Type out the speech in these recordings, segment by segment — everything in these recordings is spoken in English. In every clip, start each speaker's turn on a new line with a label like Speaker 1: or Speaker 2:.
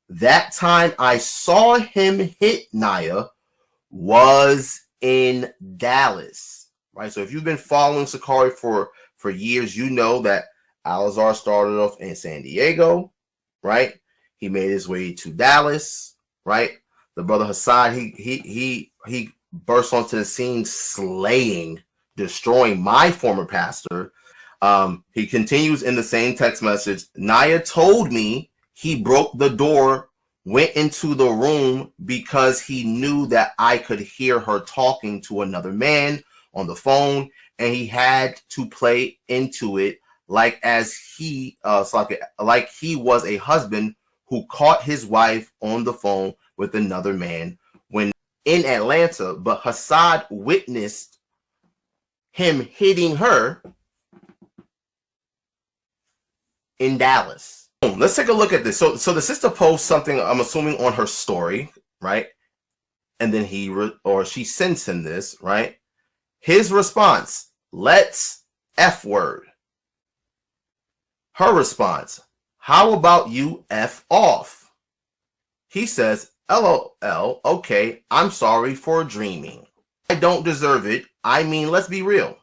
Speaker 1: That time I saw him hit Naya was in Dallas, right? So if you've been following Sakari for years, you know that Alazar started off in San Diego, right? He made his way to Dallas, right? The brother Hassad, he burst onto the scene, slaying, destroying my former pastor. He continues in the same text message. Naya told me he broke the door, went into the room because he knew that I could hear her talking to another man on the phone, and he had to play into it like he was a husband who caught his wife on the phone with another man when in Atlanta, but Hassad witnessed him hitting her in Dallas. Let's take a look at this. So the sister posts something, I'm assuming, on her story, right? And then she sends him this, right? His response, let's F word. Her response, how about you F off? He says, LOL, okay, I'm sorry for dreaming. I don't deserve it. I mean, let's be real.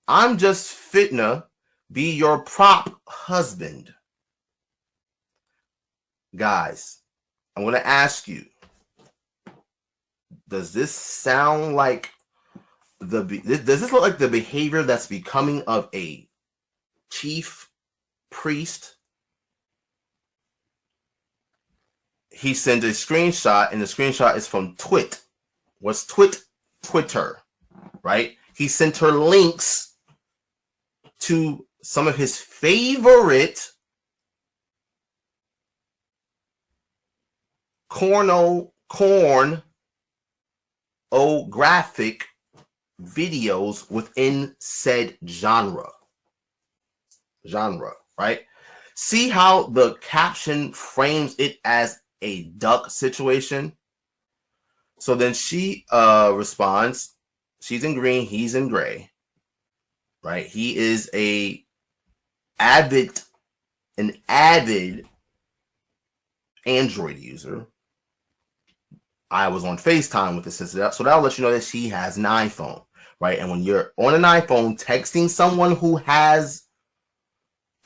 Speaker 1: I'm just fitna be your prop husband. Guys, I'm going to ask you, does this sound like does this look like the behavior that's becoming of a chief priest? He sent a screenshot, and the screenshot is from Twitter, right? He sent her links to some of his favorite pornographic videos within said genre, right? See how the caption frames it as a duck situation? So then she responds, she's in green, he's in gray, right? He is an avid Android user. I was on FaceTime with the sister, so that'll let you know that she has an iPhone, right? And when you're on an iPhone texting someone who has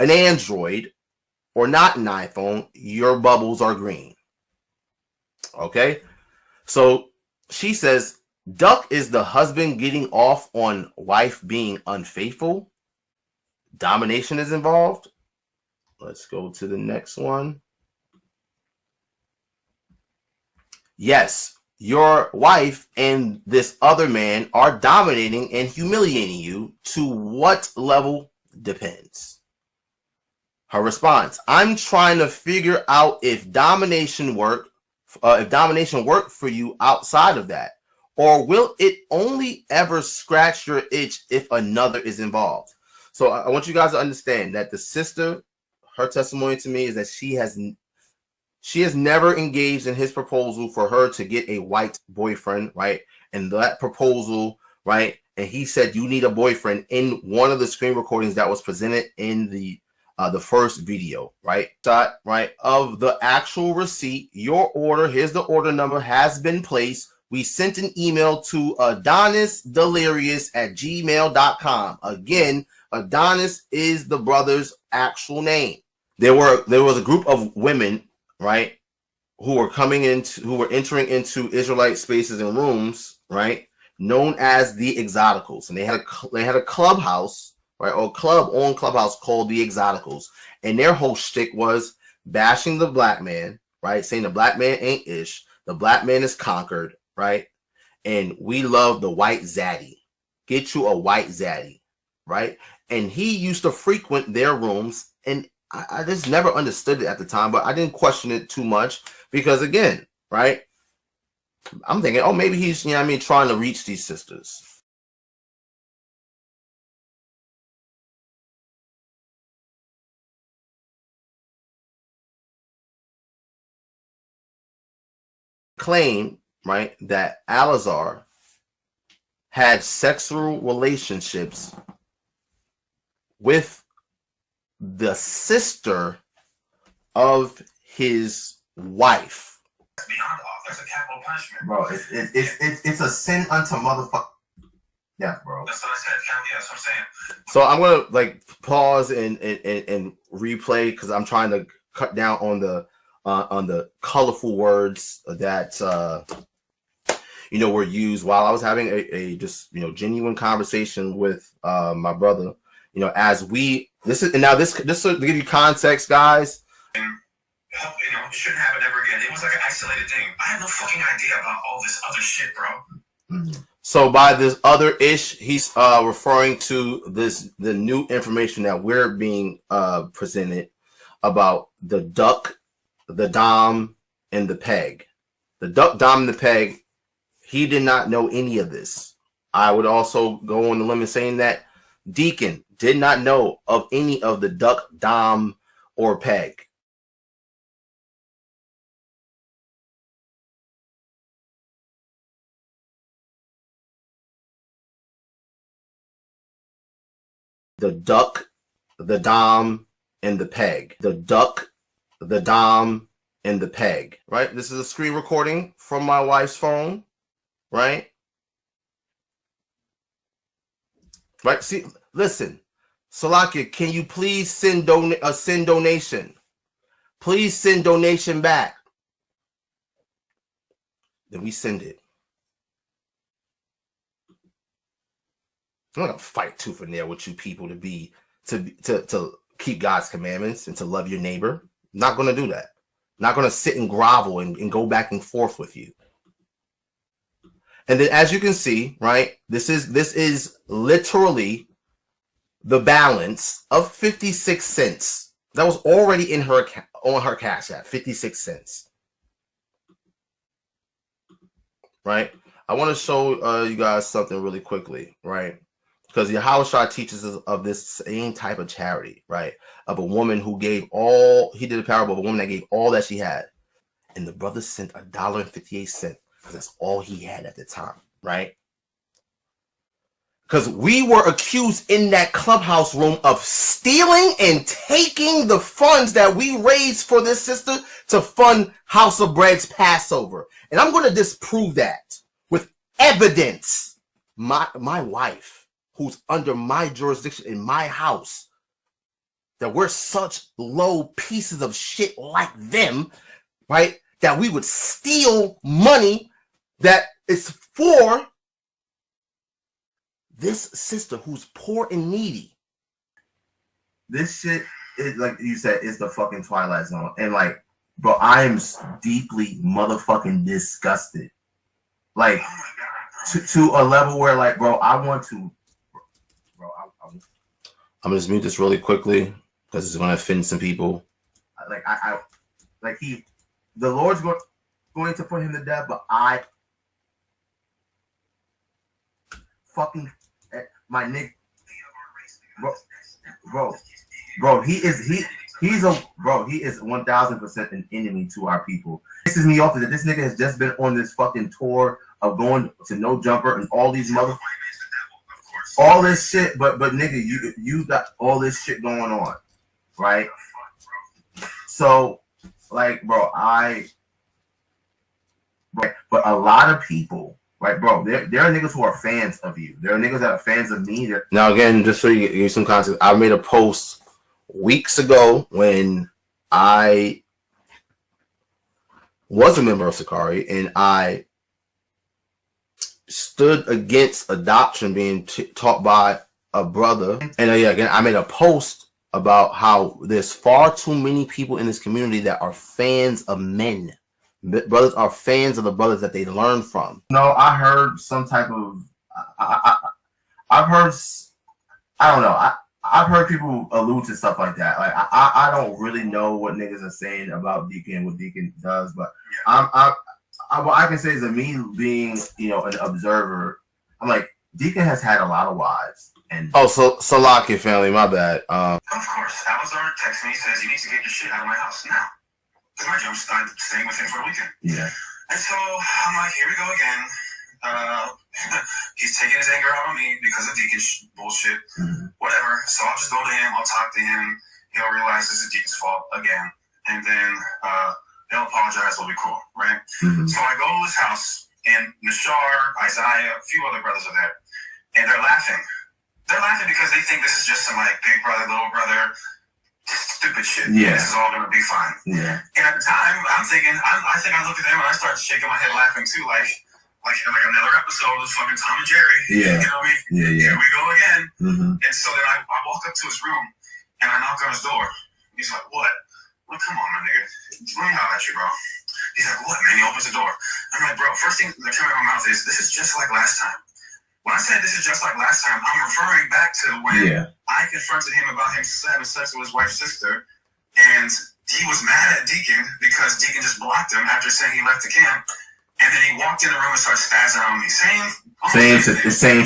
Speaker 1: an Android or not an iPhone, your bubbles are green. Okay? So she says, Duck is the husband getting off on wife being unfaithful. Domination is involved. Let's go to the next one. Yes, your wife and this other man are dominating and humiliating you. To what level depends. Her response, I'm trying to figure out if domination worked for you outside of that, or will it only ever scratch your itch if another is involved? So I want you guys to understand that the sister, her testimony to me is that she has never engaged in his proposal for her to get a white boyfriend, right? And that proposal, right? And he said, you need a boyfriend in one of the screen recordings that was presented in the first video, right? Right, of the actual receipt, your order, here's the order number, has been placed. We sent an email to adonisdelirious@gmail.com. Again, Adonis is the brother's actual name. There was a group of women, right, who were entering into Israelite spaces and rooms, right, known as the Exoticals, and they had a clubhouse, right, or club on Clubhouse called the Exoticals, and their whole shtick was bashing the black man, right, saying the black man ain't ish, the black man is conquered, right, and we love the white zaddy. Get you a white zaddy, right? And he used to frequent their rooms, and I just never understood it at the time, but I didn't question it too much because, again, right, I'm thinking, oh, maybe he's, trying to reach these sisters. Claim, right, that Alazar had sexual relationships with the sister of his wife.
Speaker 2: Beyond offense of capital punishment.
Speaker 1: Bro, it's a sin unto motherfucker. Yeah, bro.
Speaker 2: That's what I said. Yeah, that's what I'm saying.
Speaker 1: So I'm gonna like pause and replay because I'm trying to cut down on the colorful words that were used while I was having a just genuine conversation with my brother. As we this to give you context, guys.
Speaker 2: And it shouldn't happen ever again. It was like an isolated thing. I had no fucking idea about all this other shit, bro.
Speaker 1: Mm-hmm. So by this other ish, he's referring to the new information that we're being presented about the duck, the dom, and the peg. The duck, dom, and the peg. He did not know any of this. I would also go on the limb saying that Deacon did not know of any of the duck, dom, or peg. The duck, the dom, and the peg. The duck, the dom, and the peg. Right? This is a screen recording from my wife's phone. Right? Right? See, listen. Salakia, can you please send donation? Please send donation back. Then we send it. I'm not gonna fight tooth and nail with you people to keep God's commandments and to love your neighbor. I'm not gonna do that. I'm not gonna sit and grovel and go back and forth with you. And then, as you can see, right, this is literally the balance of 56 cents that was already in her on her Cash App. 56 cents. Right. I want to show you guys something really quickly, right? Because Yahushua teaches us of this same type of charity, right? Of a woman who gave all, he did a parable of a woman that gave all that she had. And the brother sent $1.58 because that's all he had at the time, right? Because we were accused in that clubhouse room of stealing and taking the funds that we raised for this sister to fund House of Bread's Passover. And I'm going to disprove that with evidence. My wife, who's under my jurisdiction in my house, that we're such low pieces of shit like them, right? That we would steal money that is for this sister who's poor and needy. This shit is, like you said, is the fucking Twilight Zone. And like, bro, I am deeply motherfucking disgusted. Like, to a level where, like, bro, I want to. Bro, I'm gonna just mute this really quickly because it's gonna offend some people. The Lord's going to put him to death, but I fucking my nigga, bro, he is 1000% an enemy to our people. This is me off that this nigga has just been on this fucking tour of going to No Jumper and all these all this shit, but nigga, you got all this shit going on, right? So, like, bro, but a lot of people, right, bro, there are niggas who are fans of you. There are niggas that are fans of me. Now, again, just so you get some context, I made a post weeks ago when I was a member of Sakari, and I stood against adoption being taught by a brother. And again, I made a post about how there's far too many people in this community that are fans of men. Brothers are fans of the brothers that they learn from. No, I heard some type of. I've heard. I don't know. I've heard people allude to stuff like that. Like I don't really know what niggas are saying about Deacon, what Deacon does, but what I can say is that me being, an observer, I'm like, Deacon has had a lot of wives. And so Salaki family, my bad.
Speaker 2: Of course, Alazar texts me, says you need to get your shit out of my house now. Because my jump started staying with him for a weekend. Yeah. And so I'm like, here we go again. He's taking his anger out on me because of Deacon's bullshit. Mm-hmm. Whatever. So I'll just go to him. I'll talk to him. He'll realize this is Deacon's fault again. And then They'll apologize. We'll be cool, right? Mm-hmm. So I go to his house, and Nashar, Isaiah, a few other brothers are there, and they're laughing. They're laughing because they think this is just some like big brother, little brother, stupid shit. Yeah. This is all gonna be fine. Yeah. And at the time, I'm thinking, I think I look at them and I start shaking my head, laughing too, like another episode of fucking Tom and Jerry. Yeah. You know what I mean? Yeah, yeah. Here we go again. Mm-hmm. And so then I walk up to his room and I knock on his door. He's like, "What? Well, come on, my nigga. Let me holler at you, bro." He's like, "What, man?" He opens the door. I'm like, "Bro, first thing that came out of my mouth is, this is just like last time." When I said this is just like last time, I'm referring back to when I confronted him about him having sex with his wife's sister, and he was mad at Deacon because Deacon just blocked him after saying he left the camp, and then he walked in the room and started spazzing on me. Same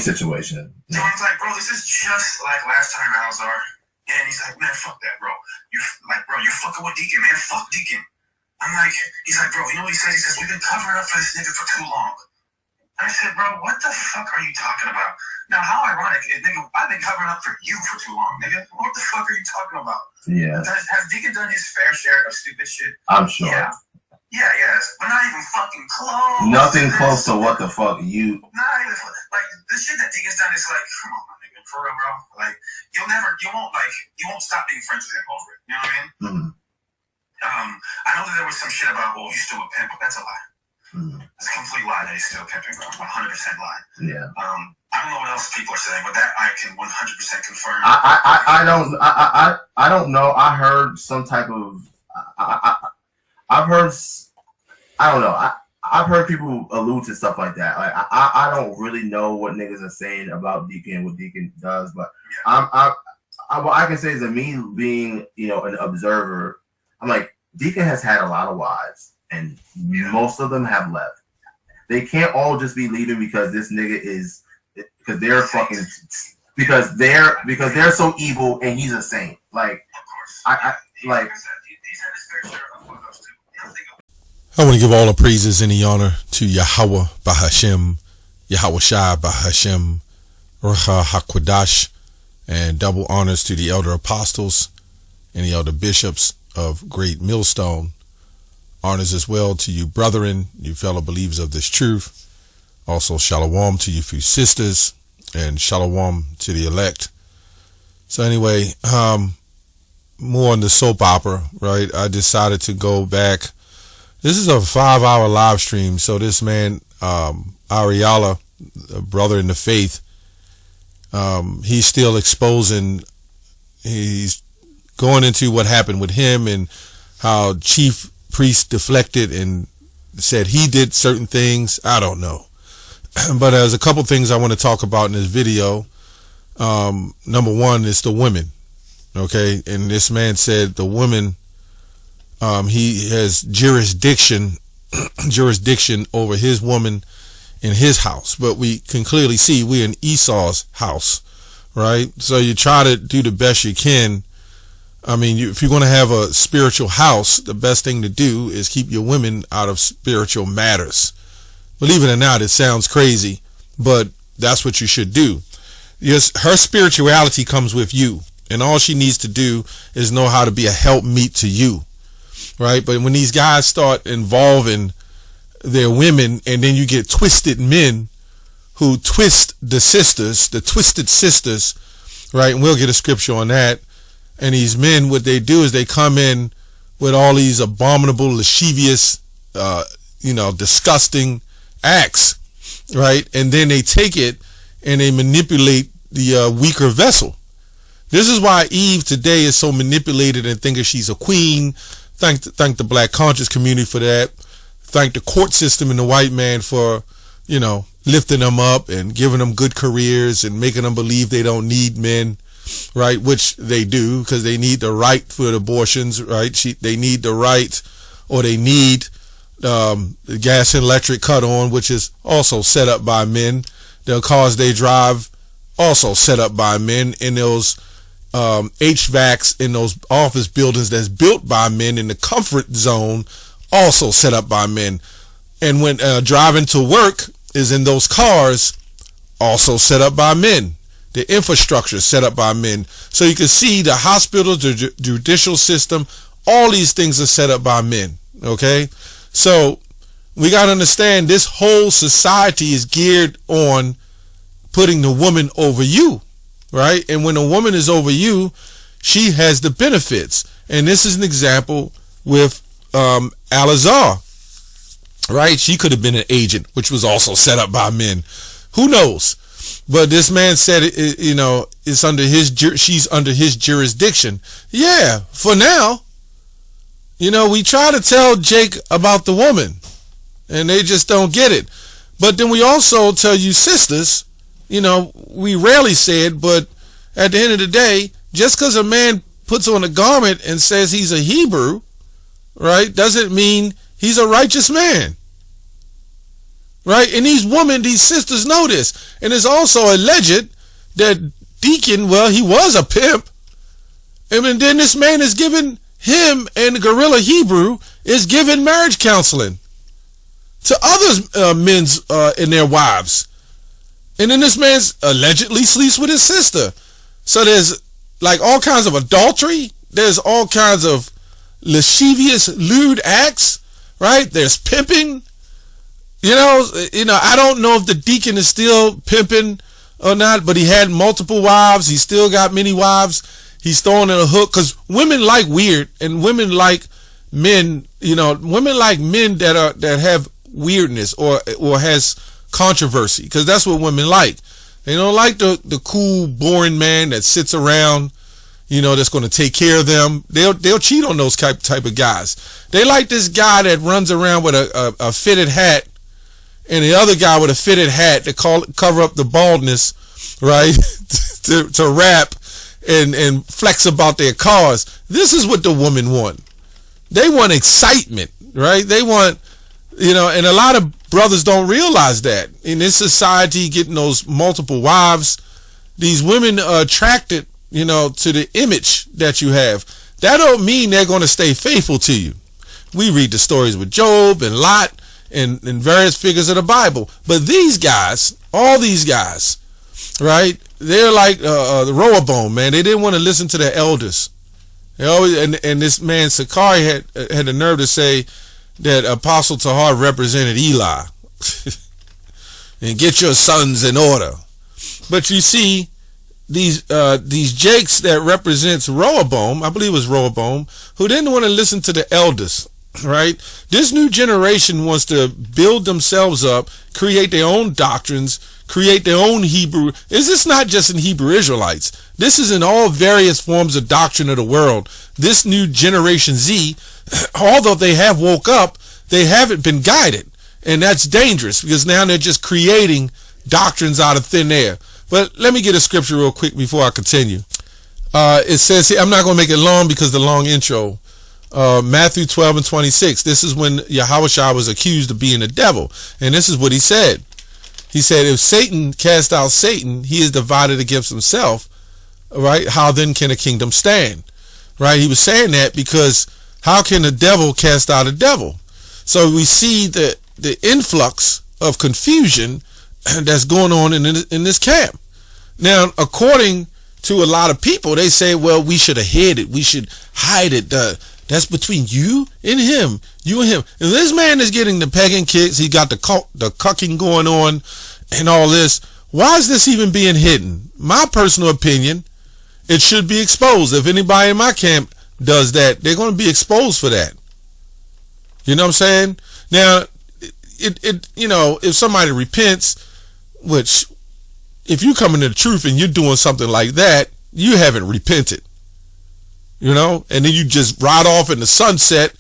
Speaker 2: situation. So I was like, "Bro, this is just like last time, Alzar." And he's like, "Man, fuck that, bro. You fucking with Deacon, man. Fuck Deacon." I'm like, he's like, "Bro, you know what he says? He says, we've been covering up for this nigga for too long." I said, "Bro, what the fuck are you talking about? Now, how ironic, nigga, I've been covering up for you for too long, nigga. What the fuck are you talking about?" Yeah. Has Deacon done his fair share of stupid shit? I'm sure. Yeah. Yeah, yes. But not even fucking close. Nothing close to what the fuck you... Not even, like, the shit that Deacon's done is like, come on, my nigga, for real, bro. Like, you won't stop being friends with him over it. You know what I mean? Mm-hmm. I know that there was some shit about, well, he's still a pimp, but that's a lie. Mm-hmm. It's a complete lie that he's still pimping, bro. 100% lie. Yeah. I don't know what else people are saying, but that I can 100% confirm. I don't know. I heard some type of. I've heard. I don't know. I've heard people allude to stuff like that. Like I don't really know what niggas are saying about Deacon and what Deacon does, but what I can say is that me being an observer, I'm like, Deacon has had a lot of wives. And most of them have left. They can't all just be leaving because this nigga is because they're so evil and he's a saint. Like I
Speaker 3: want to give all the praises and the honor to Yahweh Bahashem, Yahweh Shai Bahashem, Rucha HaKodash, and double honors to the elder apostles and the elder bishops of Great Millstone. Honors as well to you brethren, you fellow believers of this truth. Also shalom to you few sisters, and shalom to the elect. So anyway, more on the soap opera, right? I decided to go back. This is a 5-hour live stream. So this man, Ariala, a brother in the faith, he's still exposing, he's going into what happened with him and how Chief Priest deflected and said he did certain things. I don't know. But there's a couple things I want to talk about in this video. Number one is the women. Okay. And this man said the women, he has jurisdiction over his woman in his house. But we can clearly see we're in Esau's house, right? So you try to do the best you can. I mean, if you're going to have a spiritual house, the best thing to do is keep your women out of spiritual matters. Believe it or not, it sounds crazy, but that's what you should do. Yes, her spirituality comes with you, and all she needs to do is know how to be a helpmeet to you, right? But when these guys start involving their women, and then you get twisted men who twist the sisters, the twisted sisters, right? And we'll get a scripture on that. And these men, what they do is they come in with all these abominable, lascivious, disgusting acts, right? And then they take it and they manipulate the weaker vessel. This is why Eve today is so manipulated and thinking she's a queen. Thank the black conscious community for that. Thank the court system and the white man for, lifting them up and giving them good careers and making them believe they don't need men. Right, which they do because they need the right for abortions, right? They need the right, or they need the gas and electric cut on, which is also set up by men. The cars they drive also set up by men. In those HVACs in those office buildings that's built by men in the comfort zone, also set up by men. And when driving to work is in those cars, also set up by men. The infrastructure set up by men. So you can see the hospitals, the judicial system, all these things are set up by men. Okay? So we got to understand this whole society is geared on putting the woman over you, right? And when a woman is over you, she has the benefits. And this is an example with Al-Azhar, right? She could have been an agent, which was also set up by men. Who knows? But this man said, it's under she's under his jurisdiction. Yeah, for now. We try to tell Jake about the woman, and they just don't get it. But then we also tell you sisters, we rarely say it, but at the end of the day, just because a man puts on a garment and says he's a Hebrew, right, doesn't mean he's a righteous man. Right? And these sisters know this. And it's also alleged that Deacon, he was a pimp. And then this man is giving him, and the Grla Hebrew is giving marriage counseling to other men's and their wives. And then this man allegedly sleeps with his sister. So there's like all kinds of adultery. There's all kinds of lascivious, lewd acts, right? There's pimping. I don't know if the deacon is still pimping or not, but he had multiple wives. He still got many wives. He's throwing in a hook because women like weird, and women like men, women like men that have weirdness or has controversy, because that's what women like. They don't like the cool, boring man that sits around, that's going to take care of them. They'll cheat on those type of guys. They like this guy that runs around with a fitted hat, and the other guy with a fitted hat to cover up the baldness, right? to rap and flex about their cars. This is what the women want. They want excitement, right? They want, and a lot of brothers don't realize that. In this society, getting those multiple wives, these women are attracted, to the image that you have. That don't mean they're going to stay faithful to you. We read the stories with Job and Lot and various figures of the Bible. But these guys, all these guys, right? They're like the Rehoboam, man. They didn't want to listen to their elders. They always, and this man Sakari had the nerve to say that Apostle Tahar represented Eli. And get your sons in order. But you see, these Jakes that represents Rehoboam, I believe it was Rehoboam, who didn't want to listen to the elders. Right? This new generation wants to build themselves up, create their own doctrines, create their own Hebrew. This not just in Hebrew Israelites. This is in all various forms of doctrine of the world. This new generation Z, although they have woke up, they haven't been guided. And that's dangerous, because now they're just creating doctrines out of thin air. But let me get a scripture real quick before I continue. It says here, I'm not going to make it long because the long intro. Matthew 12:26. This is when Yahushua was accused of being a devil. And this is what he said. He said, if Satan cast out Satan, he is divided against himself. Right? How then can a kingdom stand? Right? He was saying that because how can a devil cast out a devil? So we see the influx of confusion that's going on in this camp. Now, according to a lot of people, they say, well, we should have hid it. We should hide it. That's between you and him, you and him. And this man is getting the pegging kicks. He got the cucking going on and all this. Why is this even being hidden? My personal opinion, it should be exposed. If anybody in my camp does that, they're going to be exposed for that. You know what I'm saying? Now, if somebody repents, which if you come into the truth and you're doing something like that, you haven't repented. And then you just ride off in the sunset,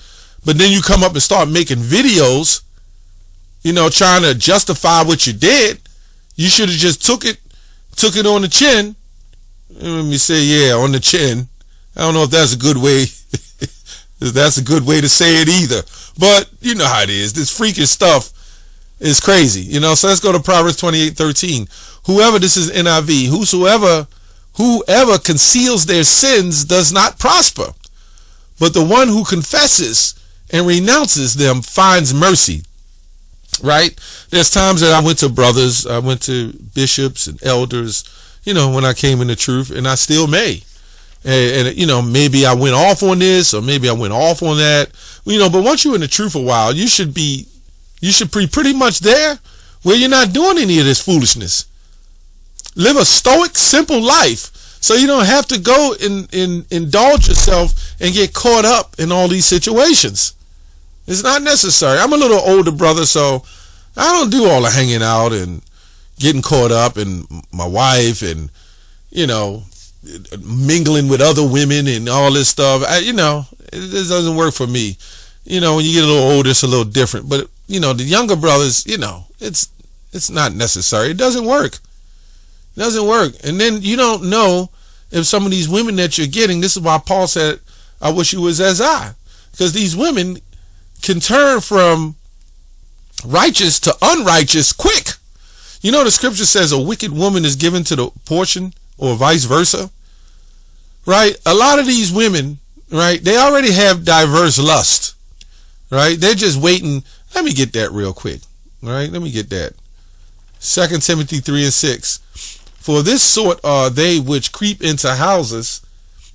Speaker 3: but then you come up and start making videos, trying to justify what you did. You should have just took it on the chin. Let me say, yeah, on the chin. I don't know if that's a good way. If that's a good way to say it either. But you know how it is. This freakish stuff is crazy. So let's go to Proverbs 28:13. Whoever, this is NIV, whoever conceals their sins does not prosper, but the one who confesses and renounces them finds mercy. Right? There's times that I went to brothers, I went to bishops and elders, when I came in the truth, and I still may. And you know, maybe I went off on this or maybe I went off on that. You know, but once you're in the truth a while, you should be pretty much there where you're not doing any of this foolishness. Live a stoic, simple life so you don't have to go and indulge yourself and get caught up in all these situations. It's not necessary. I'm a little older brother, so I don't do all the hanging out and getting caught up in my wife and, you know, mingling with other women and all this stuff. You know, it doesn't work for me. You know, when you get a little older, it's a little different. But, you know, the younger brothers, you know, it's not necessary. It doesn't work. It doesn't work. And then you don't know if some of these women that you're getting, this is why Paul said, I wish you was as I. Because these women can turn from righteous to unrighteous quick. You know, the scripture says a wicked woman is given to the portion, or vice versa, right? A lot of these women, right, they already have diverse lust, right? They're just waiting. Let me get that real quick, right? Let me get that. 2 Timothy 3:6. For this sort are they which creep into houses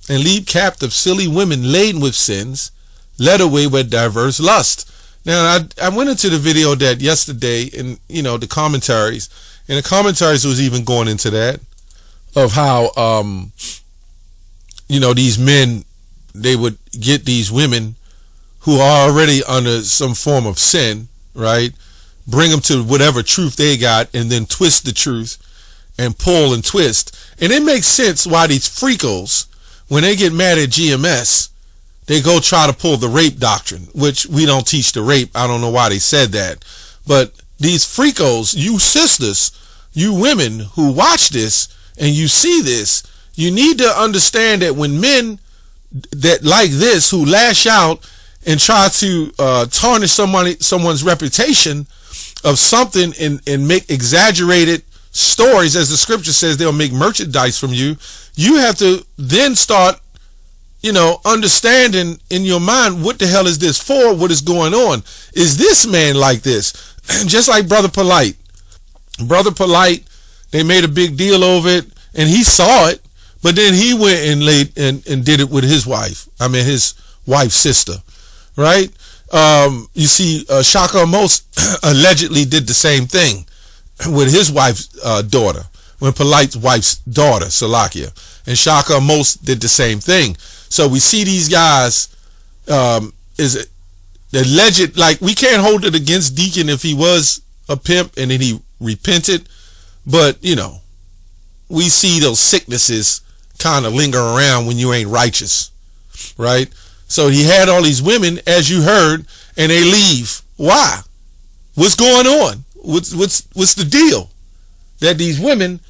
Speaker 3: and lead captive silly women laden with sins, led away with diverse lust. Now, I went into the video that yesterday and, you know, the commentaries, and the commentaries was even going into that, of how, you know, these men, they would get these women who are already under some form of sin, right? Bring them to whatever truth they got and then twist the truth and pull and twist. And it makes sense why these freakos, when they get mad at GMS, they go try to pull the rape doctrine, which we don't teach the rape. I don't know why they said that. But these freakos, you sisters, you women who watch this and you see this, you need to understand that when men that like this, who lash out and try to tarnish someone's reputation of something and make exaggerated stories, as the scripture says, they'll make merchandise from you. You have to then start, you know, understanding in your mind, what the hell is this for? What is going on? Is this man like this? Just like Brother Polite. Brother Polite, they made a big deal over it, and he saw it, but then he went and laid and did it with his wife. I mean, his wife's sister, right? You see, Shaka Most allegedly did the same thing with his wife's daughter, when Polite's wife's daughter, Salakia, and Shaka Most did the same thing. So we see these guys, is it alleged, like, we can't hold it against Deacon if he was a pimp and then he repented, but, you know, we see those sicknesses kind of linger around when you ain't righteous, right? So he had all these women, as you heard, and they leave. Why? What's going on? What's the deal? That these women,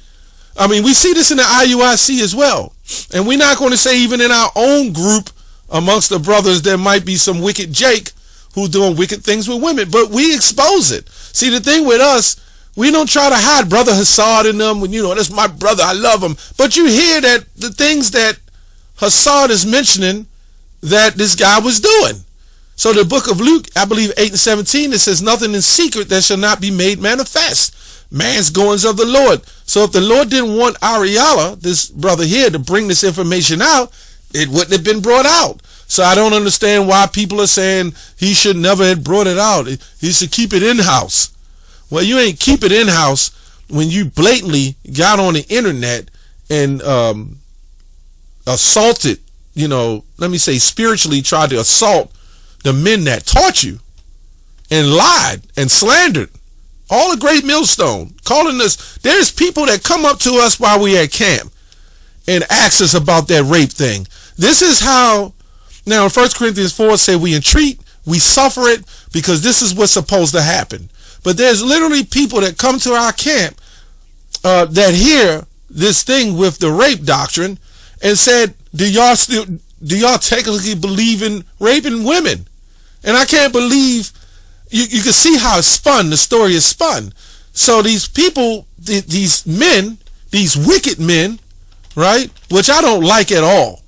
Speaker 3: I mean, we see this in the IUIC as well. And we're not going to say even in our own group amongst the brothers, there might be some wicked Jake who's doing wicked things with women, but we expose it. See, the thing with us, we don't try to hide Brother Hassad in them when, you know, that's my brother, I love him. But you hear that the things that Hassad is mentioning that this guy was doing. So the book of Luke, I believe 8:17, it says nothing in secret that shall not be made manifest. Man's goings of the Lord. So if the Lord didn't want Ariella, this brother here, to bring this information out, it wouldn't have been brought out. So I don't understand why people are saying he should never have brought it out. He should keep it in-house. Well, you ain't keep it in-house when you blatantly got on the internet and assaulted, you know, let me say spiritually tried to assault the men that taught you and lied and slandered. All a great millstone, calling us. There's people that come up to us while we at camp and ask us about that rape thing. This is how, now in 1 Corinthians 4 say we entreat, we suffer it because this is what's supposed to happen. But there's literally people that come to our camp that hear this thing with the rape doctrine and said, do y'all technically believe in raping women? And I can't believe, you can see how it's spun, the story is spun. So these people, these men, these wicked men, right, which I don't like at all.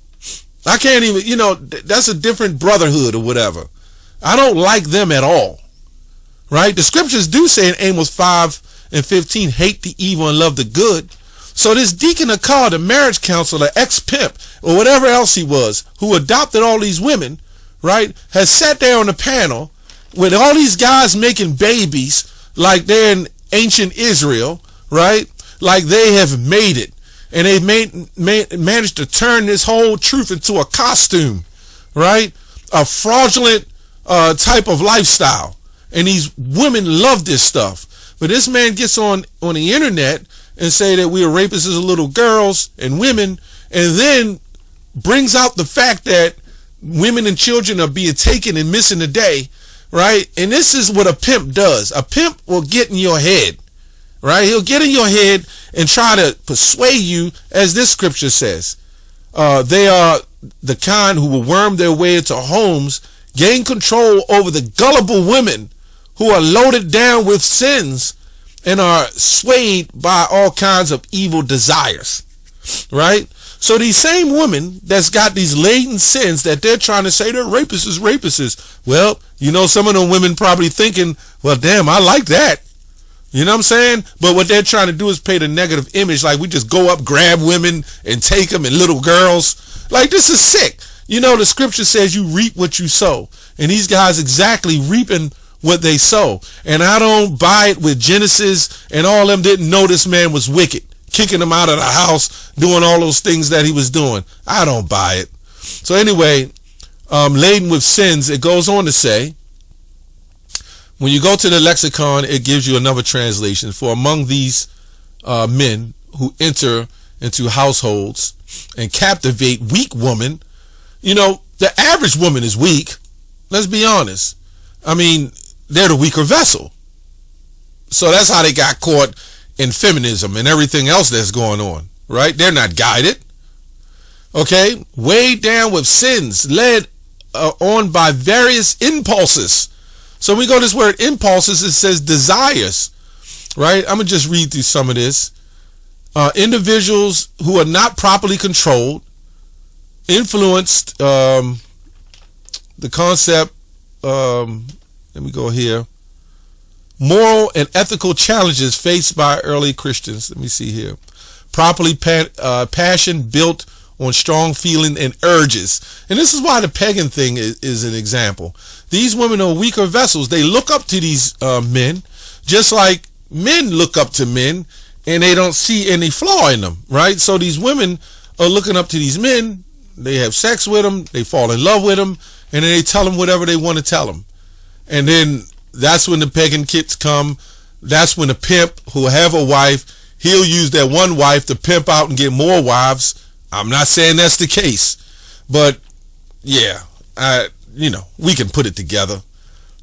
Speaker 3: I can't even, you know, that's a different brotherhood or whatever. I don't like them at all, right? The scriptures do say in Amos 5:15, hate the evil and love the good. So this Deacon Akar, the marriage counselor, ex-pimp, or whatever else he was, who adopted all these women, right, has sat there on the panel with all these guys making babies like they're in ancient Israel, right, like they have made it. And they've managed to turn this whole truth into a costume, right, a fraudulent type of lifestyle. And these women love this stuff. But this man gets on the internet and say that we are rapists as little girls and women, and then brings out the fact that women and children are being taken and missing a day, right? And this is what a pimp does. A pimp will get in your head, right? He'll get in your head and try to persuade you, as this scripture says. They are the kind who will worm their way into homes, gain control over the gullible women who are loaded down with sins and are swayed by all kinds of evil desires, right? So these same women that's got these latent sins that they're trying to say they're rapists. Well, you know, some of them women probably thinking, well, damn, I like that. You know what I'm saying? But what they're trying to do is paint a negative image, like we just go up, grab women and take them, and little girls. Like, this is sick. You know, the scripture says you reap what you sow. And these guys exactly reaping what they sow. And I don't buy it with Genesis and all them didn't know this man was wicked, kicking him out of the house, doing all those things that he was doing. I don't buy it. So anyway, laden with sins, it goes on to say, when you go to the lexicon, it gives you another translation. For among these men who enter into households and captivate weak women, you know, the average woman is weak. Let's be honest. I mean, they're the weaker vessel. So that's how they got caught in feminism and everything else that's going on, right? They're not guided. Okay? Weighed down with sins, led on by various impulses. So when we go to this word impulses, it says desires, right? I'm going to just read through some of this. Individuals who are not properly controlled, influenced, the concept, let me go here. Moral and ethical challenges faced by early Christians. Let me see here. Properly passion built on strong feeling and urges. And this is why the pagan thing is an example. These women are weaker vessels. They look up to these men just like men look up to men, and they don't see any flaw in them, right? So these women are looking up to these men. They have sex with them. They fall in love with them. And then they tell them whatever they want to tell them. And then that's when the pagan kids come. That's when the pimp who have a wife, he'll use that one wife to pimp out and get more wives. I'm not saying that's the case, but yeah, we can put it together.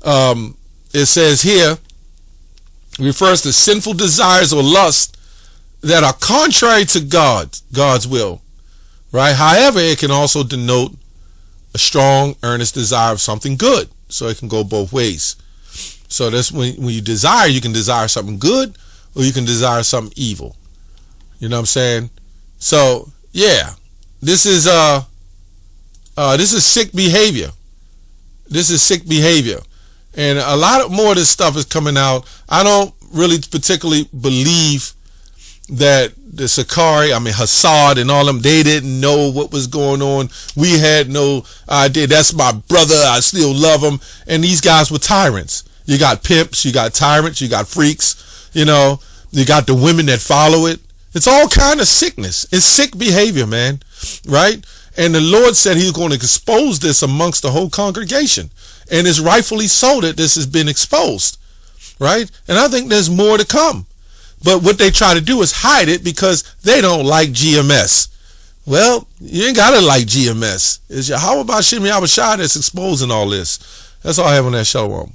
Speaker 3: It says here, refers to sinful desires or lusts that are contrary to God's will, right? However, it can also denote a strong, earnest desire of something good. So it can go both ways. So that's when you desire, you can desire something good or you can desire something evil. You know what I'm saying? So yeah, this is sick behavior. This is sick behavior. And a lot more of this stuff is coming out. I don't really particularly believe that the Sakari, Hassad and all them, they didn't know what was going on. We had no idea. That's my brother. I still love him. And these guys were tyrants. You got pimps, you got tyrants, you got freaks, you got the women that follow it. It's all kind of sickness. It's sick behavior, man. Right? And the Lord said he was going to expose this amongst the whole congregation. And it's rightfully so that this has been exposed. Right? And I think there's more to come. But what they try to do is hide it because they don't like GMS. Well, you ain't got to like GMS. It's Yahweh Ba'Shem Yahweh Shai that's exposing all this. That's all I have on that show.